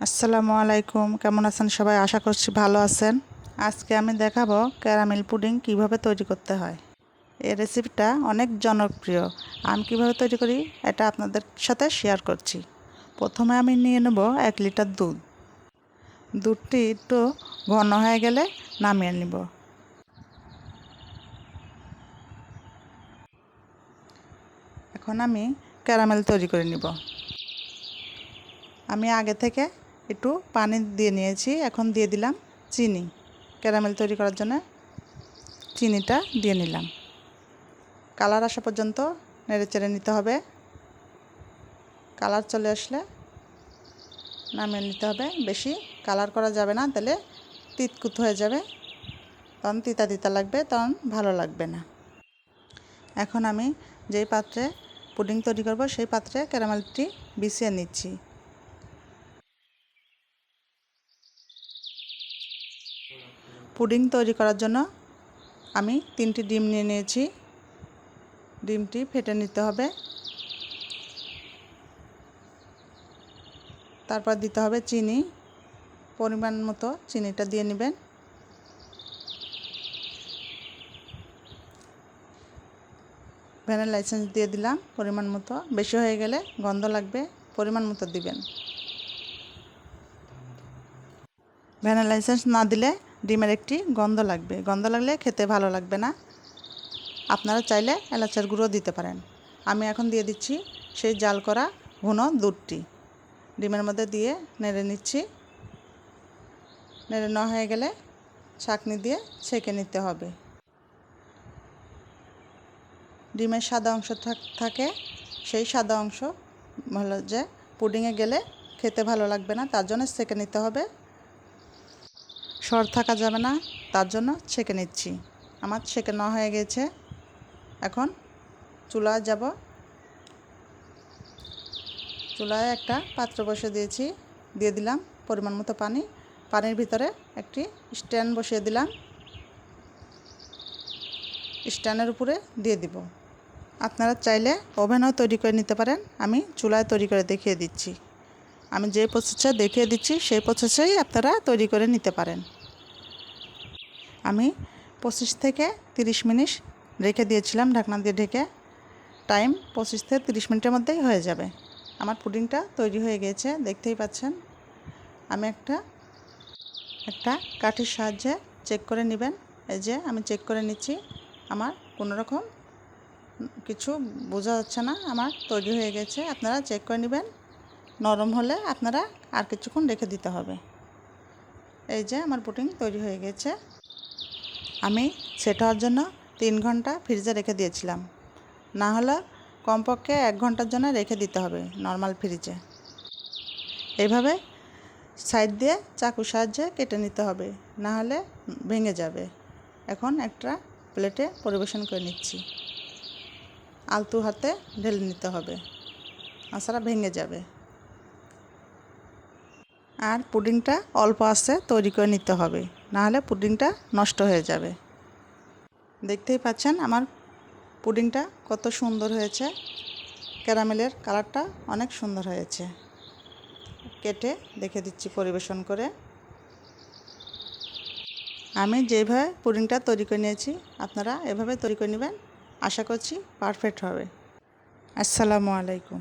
আসসালামু আলাইকুম, কেমন আছেন সবাই? আশা করছি ভালো আছেন। আজকে আমি দেখাবো ক্যারামেল পুডিং কিভাবে তৈরি করতে হয়। এই রেসিপিটা অনেক জনপ্রিয়। আমি কিভাবে তৈরি করি এটা আপনাদের সাথে শেয়ার করছি। প্রথমে আমি নিয়ে নেব 1 লিটার দুধ। দুধটি একটু ঘন হয়ে গেলে নামিয়ে নিব। এখন আমি ক্যারামেল তৈরি করে নিব। আমি আগে থেকে একটু পানি দিয়ে নিয়েছি, এখন দিয়ে দিলাম চিনি। ক্যারামেল তৈরি করার জন্য চিনিটা দিয়ে নিলাম। কালার আসা পর্যন্ত নেড়েচেড়ে নিতে হবে। কালার চলে আসলে নামিয়ে নিতে হবে। বেশি কালার করা যাবে না, তাহলে তিতকুত হয়ে যাবে, তখন তিতা তিতা লাগবে, তখন ভালো লাগবে না। এখন আমি যেই পাত্রে পুডিং তৈরি করব সেই পাত্রে ক্যারামেলটি বিছিয়ে নিচ্ছি। পুডিং তৈরি করার জন্য আমি 3টি ডিম নিয়ে নিয়েছি। ডিমটি ফেটে নিতে হবে। তারপর দিতে হবে চিনি, পরিমাণ মতো চিনিটা দিয়ে নেবেন। ভ্যানিলা এসেন্স দিয়ে দিলাম পরিমাণ মতো, বেশি হয়ে গেলে গন্ধ লাগবে, পরিমাণ মতো দিবেন। ভ্যানিলা এসেন্স না দিলে ডিমের একটি গন্ধ লাগবে, গন্ধ লাগলে খেতে ভালো লাগবে না। আপনারা চাইলে এলাচের গুঁড়ো দিতে পারেন। আমি এখন দিয়ে দিচ্ছি সেই জাল করা ঘন দুধটি ডিমের মধ্যে দিয়ে নেড়ে নিচ্ছি। নেড়ে নেওয়া হয়ে গেলে ছাঁকনি দিয়ে ছেঁকে নিতে হবে। ডিমের সাদা অংশ থাকে, সেই সাদা অংশ ভালো যে পুডিংয়ে গেলে খেতে ভালো লাগবে না, তার জন্য ছেঁকে নিতে হবে। সর থাকা যাবে না, তার জন্য ছেঁকে নিচ্ছি। আমার ছেঁকে নেওয়া হয়ে গেছে। এখন চুলায় যাব। চুলায় একটা পাত্র বসিয়ে দিয়েছি, দিয়ে দিলাম পরিমাণ মতো পানি। পানির ভিতরে একটি স্ট্যান্ড বসিয়ে দিলাম। স্ট্যান্ডের উপরে দিয়ে দিব। আপনারা চাইলে ওভেনও তৈরি করে নিতে পারেন। আমি চুলায় তৈরি করে দেখিয়ে দিচ্ছি। আমি যে প্রসেসে দেখিয়ে দিচ্ছি সেই প্রসেসেই আপনারা তৈরি করে নিতে পারেন। আমি 25 থেকে 30 মিনিট রেখে দিয়েছিলাম ঢাকনা দিয়ে ঢেকে। টাইম 25 থেকে 30 মিনিটের মধ্যেই হয়ে যাবে। আমার পুডিংটা তৈরি হয়ে গিয়েছে, দেখতেই পাচ্ছেন। আমি একটা কাঠির সাহায্যে চেক করে নেবেন। এই যে আমি চেক করে নিচ্ছি, আমার কোনো রকম কিছু বোঝা যাচ্ছে না, আমার তৈরি হয়ে গেছে। আপনারা চেক করে নেবেন। নরম হলে আপনারা আর কিছুক্ষণ রেখে দিতে হবে। এই যে আমার পুডিং তৈরি হয়ে গেছে। আমি সেট হওয়ার জন্য 3 ঘন্টা ফ্রিজে রেখে দিয়েছিলাম। না হলে কমপক্ষে 1 ঘন্টার জন্য রেখে দিতে হবে নর্মাল ফ্রিজে। এইভাবে সাইড দিয়ে চাকুর সাহায্যে কেটে নিতে হবে, না হলে ভেঙে যাবে। এখন একটা প্লেটে পরিবেশন করে নিচ্ছি। আলতো হাতে ঢেলে নিতে হবে, তাছাড়া ভেঙে যাবে। আর পুডিংটা অল্প আঁচে তৈরি করে নিতে হবে, না হলে পুডিংটা নষ্ট হয়ে যাবে। দেখতেই পাচ্ছেন আমার পুডিংটা কত সুন্দর হয়েছে। ক্যারামেলের কালারটা অনেক সুন্দর হয়েছে। কেটে দেখে দিচ্ছি পরিবেশন করে। আমি যেভাবে পুডিংটা তৈরি করে নিয়েছি আপনারা এভাবে তৈরি করে নেবেন। আশা করছি পারফেক্ট হবে। আসসালামু আলাইকুম।